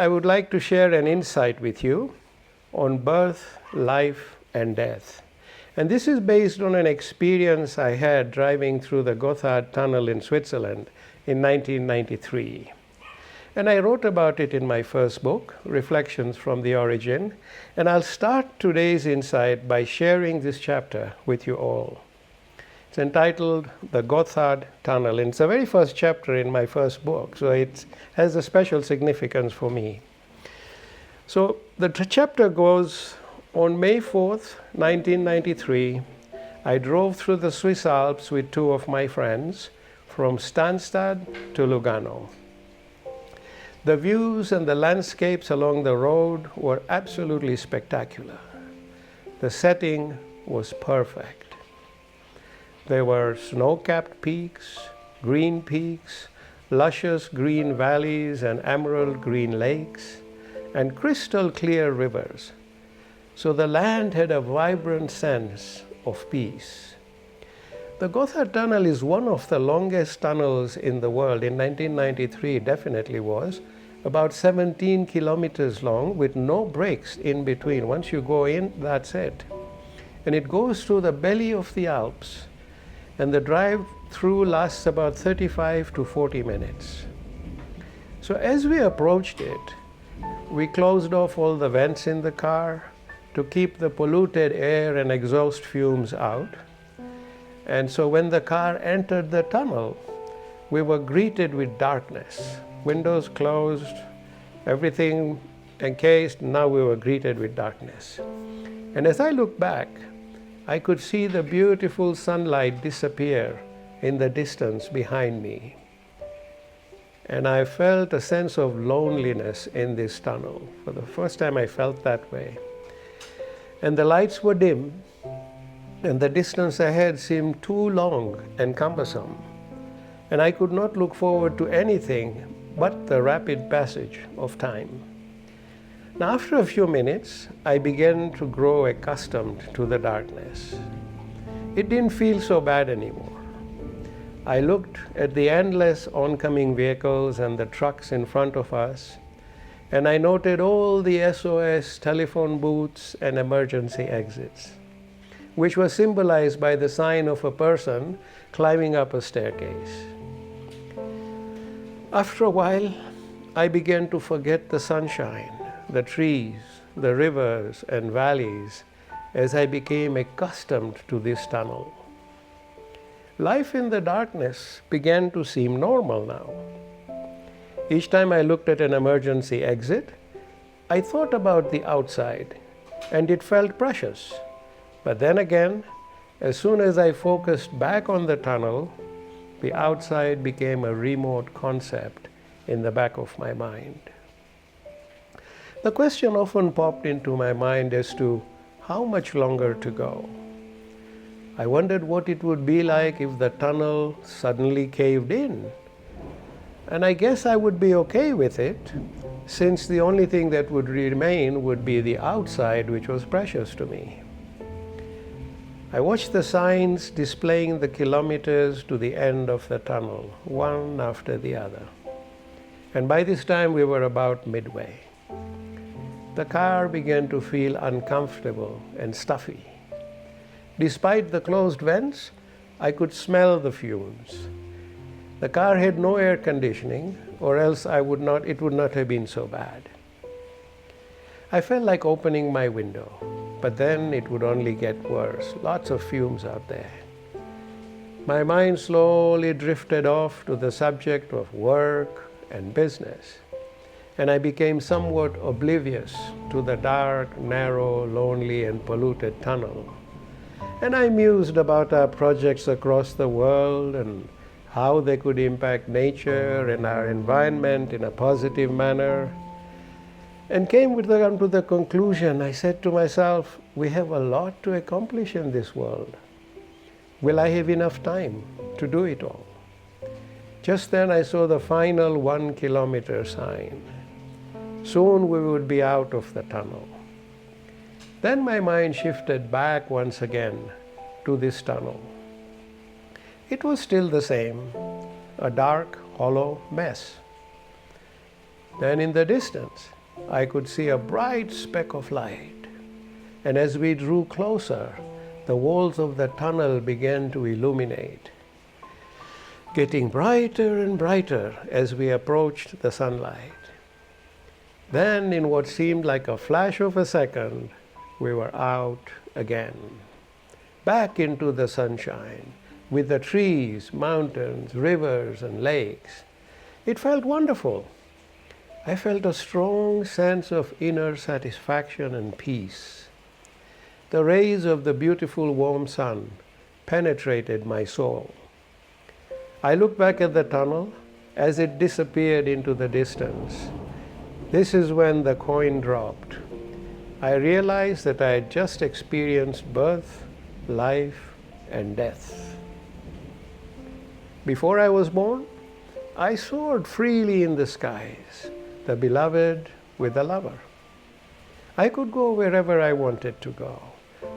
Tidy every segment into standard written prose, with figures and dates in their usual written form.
I would like to share an insight with you on birth, life, and death. And this is based on an experience I had driving through the Gotthard Tunnel in Switzerland in 1993. And I wrote about it in my first book, Reflections from the Origin. And I'll start today's insight by sharing this chapter with you all. It's entitled The Gotthard Tunnel. And it's the very first chapter in my first book, so it has a special significance for me. So the chapter goes, on May 4th, 1993, I drove through the Swiss Alps with two of my friends from Stansstad to Lugano. The views and the landscapes along the road were absolutely spectacular. The setting was perfect. There were snow-capped peaks, luscious green valleys and emerald green lakes, and crystal clear rivers. So the land had a vibrant sense of peace. The Gotthard Tunnel is one of the longest tunnels in the world. In 1993, it definitely was. About 17 kilometers long with no breaks in between. Once you go in, that's it. And it goes through the belly of the Alps. And the drive through lasts about 35 to 40 minutes. So as we approached it, we closed off all the vents in the car to keep the polluted air and exhaust fumes out. And so when the car entered the tunnel, we were greeted with darkness. Windows closed, everything encased, now we were greeted with darkness. And as I looked back, I could see the beautiful sunlight disappear in the distance behind me. And I felt a sense of loneliness in this tunnel. For the first time I felt that way. And the lights were dim, and the distance ahead seemed too long and cumbersome. And I could not look forward to anything but the rapid passage of time. Now, after a few minutes, I began to grow accustomed to the darkness. It didn't feel so bad anymore. I looked at the endless oncoming vehicles and the trucks in front of us, and I noted all the SOS telephone booths and emergency exits, which were symbolized by the sign of a person climbing up a staircase. After a while, I began to forget the sunshine, the trees, the rivers and valleys as I became accustomed to this tunnel. Life in the darkness began to seem normal now. Each time I looked at an emergency exit, I thought about the outside, and it felt precious. But then again, as soon as I focused back on the tunnel, the outside became a remote concept in the back of my mind. The question often popped into my mind as to how much longer to go. I wondered what it would be like if the tunnel suddenly caved in. And I guess I would be okay with it, since the only thing that would remain would be the outside, which was precious to me. I watched the signs displaying the kilometers to the end of the tunnel, one after the other. And by this time we were about midway. The car began to feel uncomfortable and stuffy. Despite the closed vents, I could smell the fumes. The car had no air conditioning, or else it would not have been so bad. I felt like opening my window, but then it would only get worse. Lots of fumes out there. My mind slowly drifted off to the subject of work and business, and I became somewhat oblivious to the dark, narrow, lonely, and polluted tunnel. And I mused about our projects across the world and how they could impact nature and our environment in a positive manner, and came to the conclusion. I said to myself, we have a lot to accomplish in this world. Will I have enough time to do it all? Just then I saw the final 1 kilometer sign. Soon we would be out of the tunnel. Then my mind shifted back once again to this tunnel. It was still the same, a dark, hollow mess. Then in the distance, I could see a bright speck of light. And as we drew closer, the walls of the tunnel began to illuminate, getting brighter and brighter as we approached the sunlight. Then, in what seemed like a flash of a second, we were out again, back into the sunshine, with the trees, mountains, rivers, and lakes. It felt wonderful. I felt a strong sense of inner satisfaction and peace. The rays of the beautiful warm sun penetrated my soul. I looked back at the tunnel as it disappeared into the distance. This is when the coin dropped. I realized that I had just experienced birth, life, and death. Before I was born, I soared freely in the skies, the beloved with the lover. I could go wherever I wanted to go,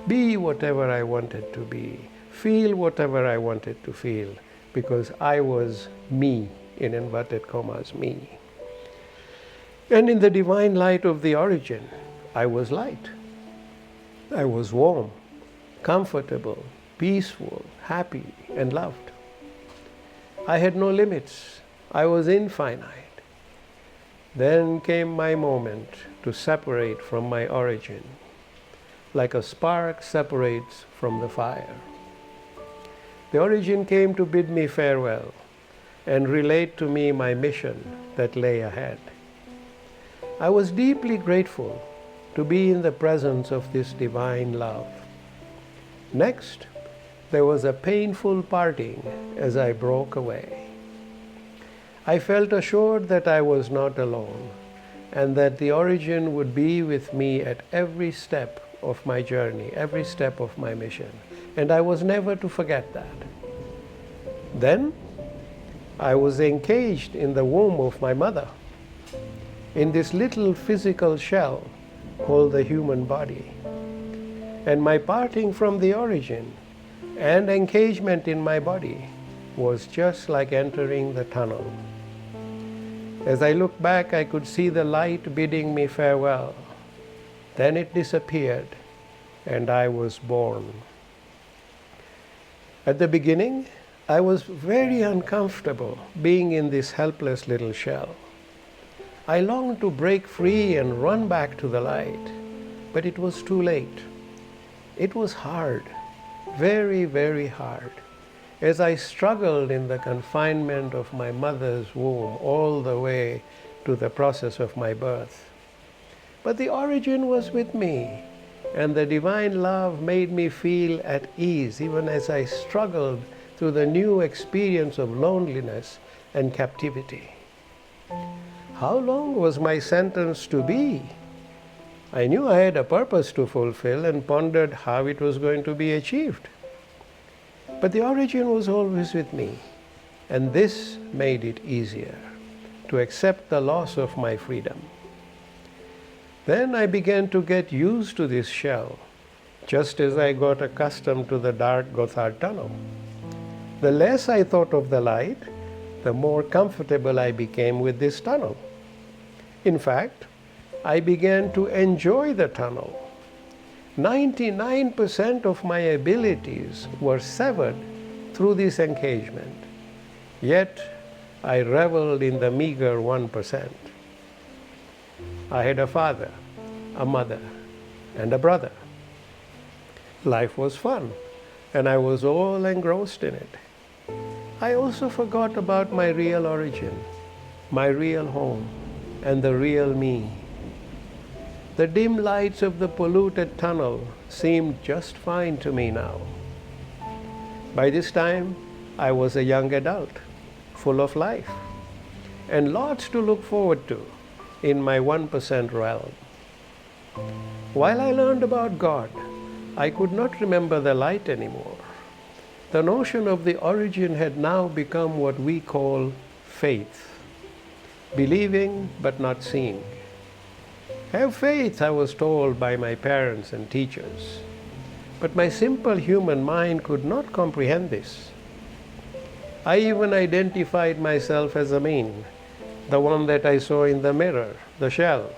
be whatever I wanted to be, feel whatever I wanted to feel, because I was me, in inverted commas, me. And in the divine light of the origin, I was light. I was warm, comfortable, peaceful, happy, and loved. I had no limits. I was infinite. Then came my moment to separate from my origin, like a spark separates from the fire. The origin came to bid me farewell and relate to me my mission that lay ahead. I was deeply grateful to be in the presence of this divine love. Next, there was a painful parting as I broke away. I felt assured that I was not alone and that the origin would be with me at every step of my journey, every step of my mission. And I was never to forget that. Then, I was encaged in the womb of my mother, in this little physical shell called the human body. And my parting from the origin and engagement in my body was just like entering the tunnel. As I looked back, I could see the light bidding me farewell. Then it disappeared, and I was born. At the beginning, I was very uncomfortable being in this helpless little shell. I longed to break free and run back to the light, but it was too late. It was hard, very, very hard, as I struggled in the confinement of my mother's womb all the way to the process of my birth. But the origin was with me, and the divine love made me feel at ease even as I struggled through the new experience of loneliness and captivity. How long was my sentence to be? I knew I had a purpose to fulfill and pondered how it was going to be achieved. But the origin was always with me, and this made it easier to accept the loss of my freedom. Then I began to get used to this shell, just as I got accustomed to the dark Gotthard Tunnel. The less I thought of the light, the more comfortable I became with this tunnel. In fact, I began to enjoy the tunnel. 99% of my abilities were severed through this engagement. Yet, I reveled in the meager 1%. I had a father, a mother, and a brother. Life was fun, and I was all engrossed in it. I also forgot about my real origin, my real home, and the real me. The dim lights of the polluted tunnel seemed just fine to me now. By this time, I was a young adult, full of life, and lots to look forward to in my 1% realm. While I learned about God, I could not remember the light anymore. The notion of the origin had now become what we call faith. Believing but not seeing. Have faith, I was told by my parents and teachers. But my simple human mind could not comprehend this. I even identified myself as Amyn, the one that I saw in the mirror, the shell.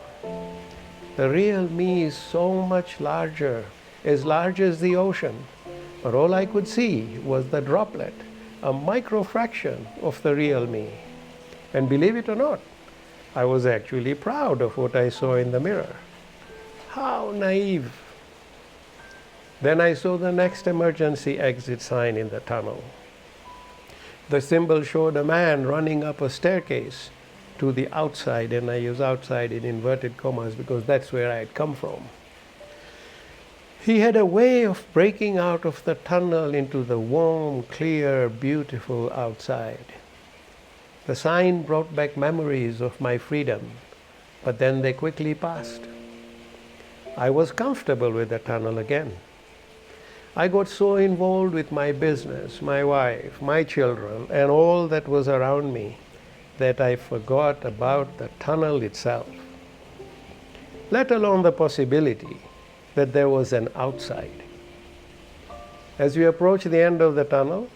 The real me is so much larger, as large as the ocean. But all I could see was the droplet, a microfraction of the real me. And believe it or not, I was actually proud of what I saw in the mirror. How naive! Then I saw the next emergency exit sign in the tunnel. The symbol showed a man running up a staircase to the outside, and I use outside in inverted commas because that's where I had come from. He had a way of breaking out of the tunnel into the warm, clear, beautiful outside. The sign brought back memories of my freedom, but then they quickly passed. I was comfortable with the tunnel again. I got so involved with my business, my wife, my children, and all that was around me that I forgot about the tunnel itself, let alone the possibility that there was an outside. As we approached the end of the tunnel,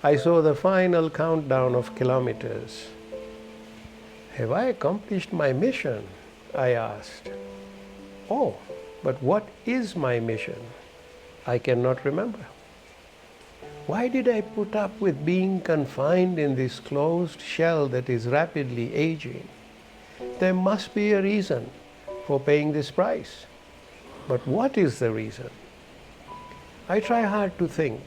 I saw the final countdown of kilometers. Have I accomplished my mission? I asked. Oh, but what is my mission? I cannot remember. Why did I put up with being confined in this closed shell that is rapidly aging? There must be a reason for paying this price. But what is the reason? I try hard to think,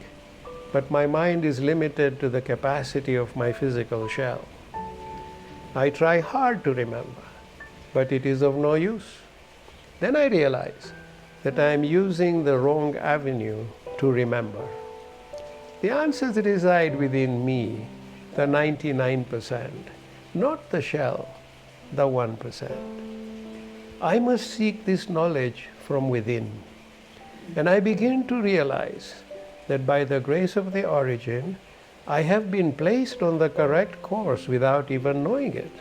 but my mind is limited to the capacity of my physical shell. I try hard to remember, but it is of no use. Then I realize that I am using the wrong avenue to remember. The answers reside within me, the 99%, not the shell, the 1%. I must seek this knowledge from within. And I begin to realize that by the grace of the origin, I have been placed on the correct course without even knowing it.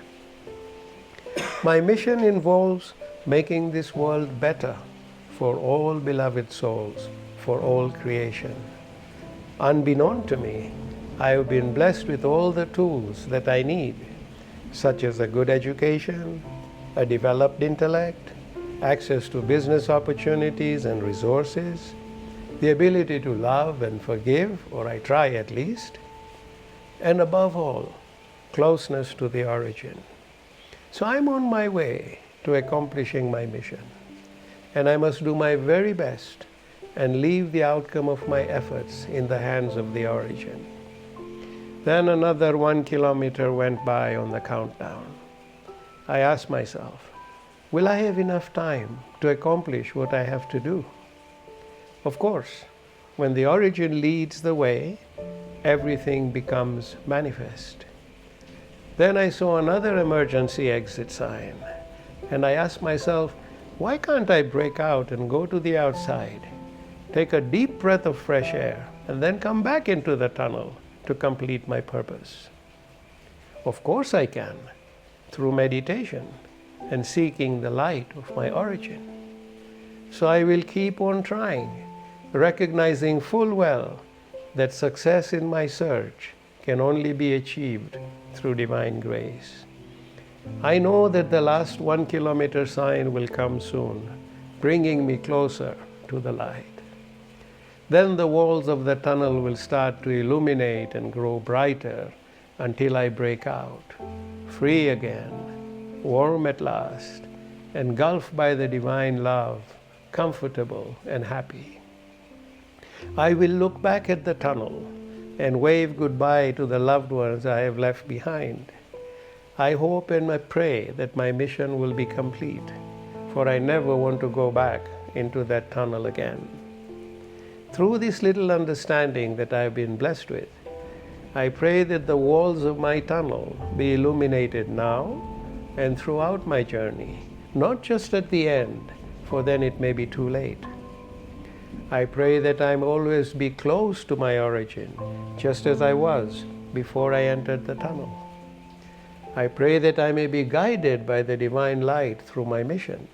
My mission involves making this world better for all beloved souls, for all creation. Unbeknown to me, I have been blessed with all the tools that I need, such as a good education, a developed intellect, access to business opportunities and resources, the ability to love and forgive, or I try at least, and above all, closeness to the origin. So I'm on my way to accomplishing my mission. And I must do my very best and leave the outcome of my efforts in the hands of the origin. Then another 1 kilometer went by on the countdown. I asked myself, will I have enough time to accomplish what I have to do? Of course, when the origin leads the way, everything becomes manifest. Then I saw another emergency exit sign, and I asked myself, why can't I break out and go to the outside, take a deep breath of fresh air, and then come back into the tunnel to complete my purpose? Of course I can, through meditation and seeking the light of my origin. So I will keep on trying, recognizing full well that success in my search can only be achieved through divine grace. I know that the last 1 kilometer sign will come soon, bringing me closer to the light. Then the walls of the tunnel will start to illuminate and grow brighter until I break out, free again, warm at last, engulfed by the divine love, comfortable and happy. I will look back at the tunnel and wave goodbye to the loved ones I have left behind. I hope and I pray that my mission will be complete, for I never want to go back into that tunnel again. Through this little understanding that I have been blessed with, I pray that the walls of my tunnel be illuminated now and throughout my journey, not just at the end, for then it may be too late. I pray that I may always be close to my origin, just as I was before I entered the tunnel. I pray that I may be guided by the divine light through my mission.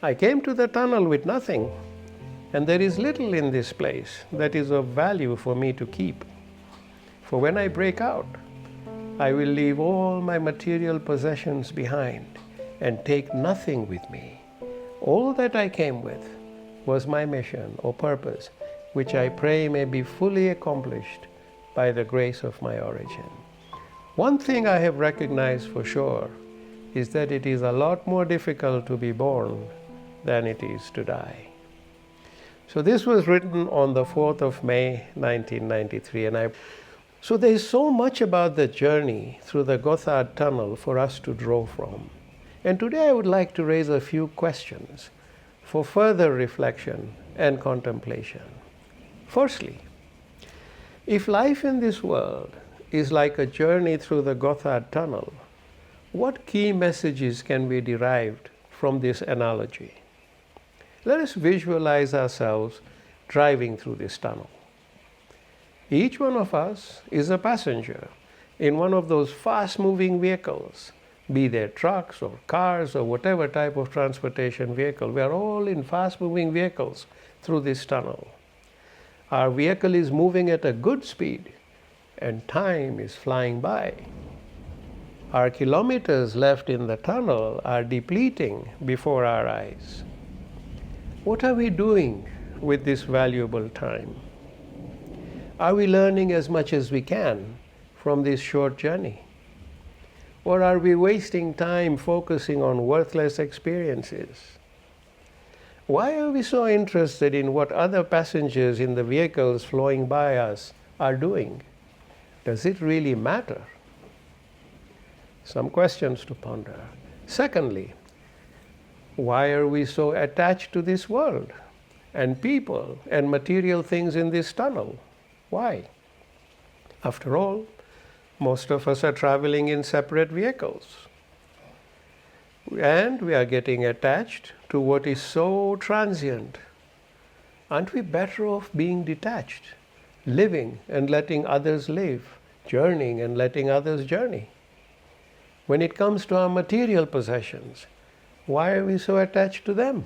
I came to the tunnel with nothing, and there is little in this place that is of value for me to keep. For when I break out, I will leave all my material possessions behind and take nothing with me, All that I came with was my mission or purpose, which I pray may be fully accomplished by the grace of my origin. One thing I have recognized for sure is that it is a lot more difficult to be born than it is to die. So this was written on the 4th of May 1993, so there is so much about the journey through the Gotthard Tunnel for us to draw from. And today I would like to raise a few questions for further reflection and contemplation. Firstly, if life in this world is like a journey through the Gotthard Tunnel, what key messages can be derived from this analogy? Let us visualize ourselves driving through this tunnel. Each one of us is a passenger in one of those fast-moving vehicles, be they trucks or cars or whatever type of transportation vehicle. We are all in fast-moving vehicles through this tunnel. Our vehicle is moving at a good speed and time is flying by. Our kilometers left in the tunnel are depleting before our eyes. What are we doing with this valuable time? Are we learning as much as we can from this short journey? Or are we wasting time focusing on worthless experiences? Why are we so interested in what other passengers in the vehicles flowing by us are doing? Does it really matter? Some questions to ponder. Secondly, why are we so attached to this world and people and material things in this tunnel? Why? After all, most of us are traveling in separate vehicles. And we are getting attached to what is so transient. Aren't we better off being detached, living and letting others live, journeying and letting others journey? When it comes to our material possessions, why are we so attached to them?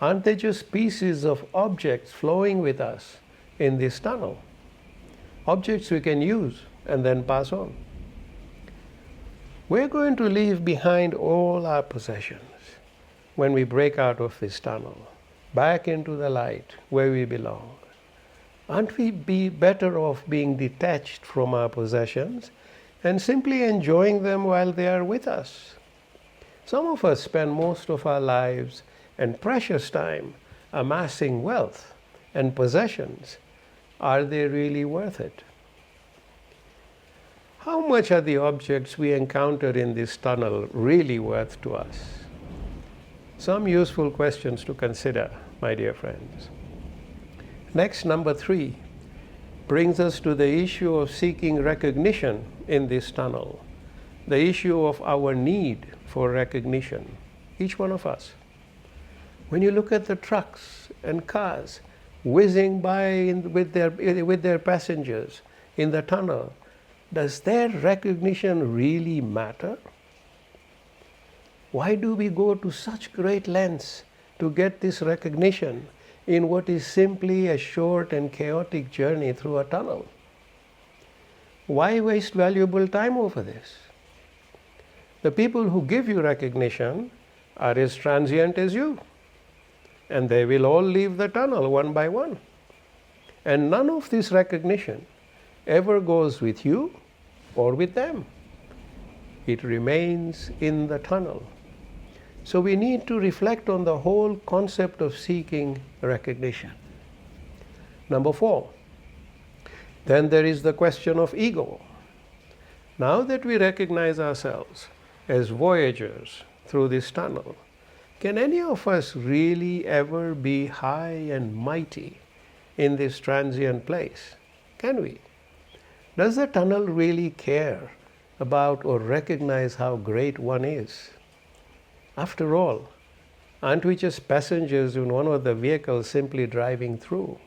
Aren't they just pieces of objects flowing with us in this tunnel? Objects we can use and then pass on. We're going to leave behind all our possessions when we break out of this tunnel, back into the light where we belong. Aren't we better off being detached from our possessions and simply enjoying them while they are with us? Some of us spend most of our lives and precious time amassing wealth and possessions. Are they really worth it? How much are the objects we encounter in this tunnel really worth to us? Some useful questions to consider, my dear friends. Next, number 3, brings us to the issue of seeking recognition in this tunnel, the issue of our need for recognition, each one of us. When you look at the trucks and cars whizzing by with their passengers in the tunnel, does their recognition really matter? Why do we go to such great lengths to get this recognition in what is simply a short and chaotic journey through a tunnel? Why waste valuable time over this? The people who give you recognition are as transient as you, and they will all leave the tunnel one by one. And none of this recognition ever goes with you or with them. It remains in the tunnel. So we need to reflect on the whole concept of seeking recognition. Number 4, then there is the question of ego. Now that we recognize ourselves as voyagers through this tunnel, can any of us really ever be high and mighty in this transient place? Can we? Does the tunnel really care about or recognize how great one is? After all, aren't we just passengers in one of the vehicles simply driving through?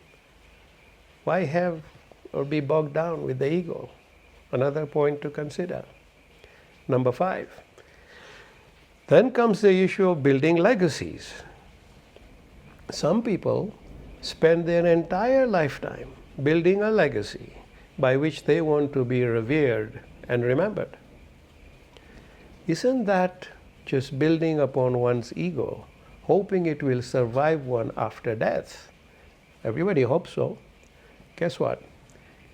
Why have or be bogged down with the ego? Another point to consider. Number 5. Then comes the issue of building legacies. Some people spend their entire lifetime building a legacy by which they want to be revered and remembered. Isn't that just building upon one's ego hoping it will survive one after death. Everybody hopes so. Guess what?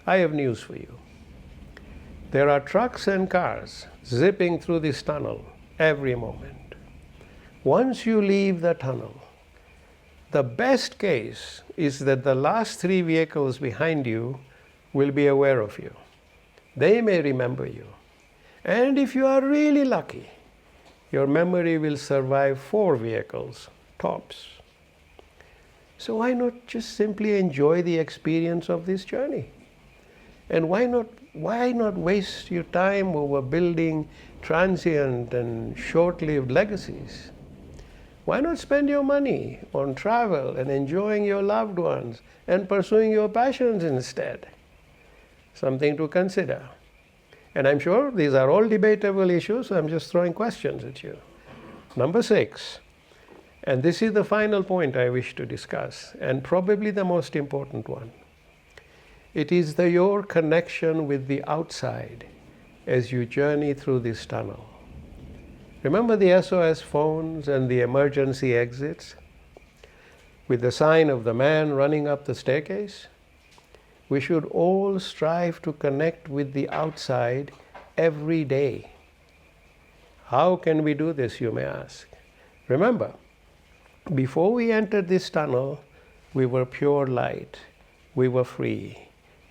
I have news for you. There are trucks and cars zipping through this tunnel every moment. Once you leave the tunnel, the best case is that the last 3 vehicles behind you will be aware of you. They may remember you. And if you are really lucky, your memory will survive 4 vehicles, tops. So why not just simply enjoy the experience of this journey? And why not waste your time over building transient and short-lived legacies? Why not spend your money on travel and enjoying your loved ones and pursuing your passions instead? Something to consider. And I'm sure these are all debatable issues, so I'm just throwing questions at you. Number 6, and this is the final point I wish to discuss, and probably the most important one. It is your connection with the outside as you journey through this tunnel. Remember the SOS phones and the emergency exits with the sign of the man running up the staircase? We should all strive to connect with the outside every day. How can we do this, you may ask? Remember, before we entered this tunnel, we were pure light. We were free.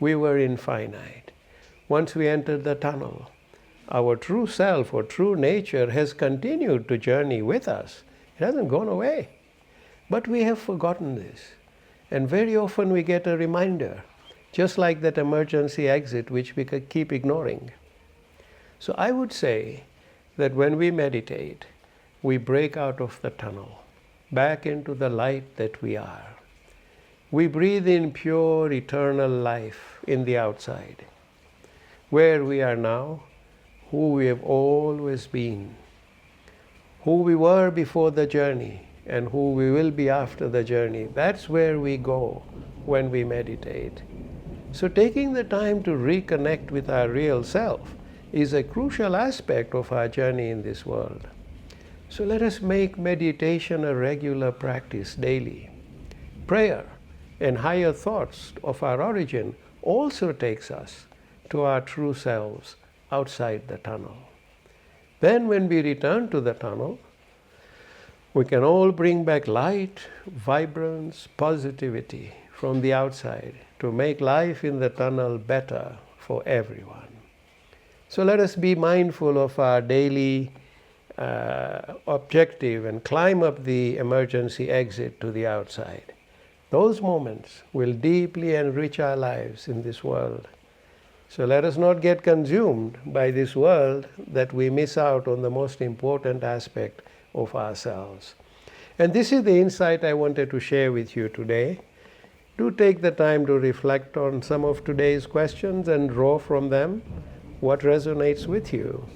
We were infinite. Once we entered the tunnel, our true self or true nature has continued to journey with us. It hasn't gone away. But we have forgotten this. And very often we get a reminder, just like that emergency exit which we could keep ignoring. So I would say that when we meditate, we break out of the tunnel, back into the light that we are. We breathe in pure eternal life in the outside, where we are now, who we have always been, who we were before the journey, and who we will be after the journey. That's where we go when we meditate. So taking the time to reconnect with our real self is a crucial aspect of our journey in this world. So let us make meditation a regular practice daily. Prayer and higher thoughts of our origin also takes us to our true selves outside the tunnel. Then when we return to the tunnel, we can all bring back light, vibrance, positivity from the outside to make life in the tunnel better for everyone. So let us be mindful of our daily objective and climb up the emergency exit to the outside. Those moments will deeply enrich our lives in this world. So let us not get consumed by this world that we miss out on the most important aspect of ourselves. And this is the insight I wanted to share with you today. Do take the time to reflect on some of today's questions and draw from them what resonates with you.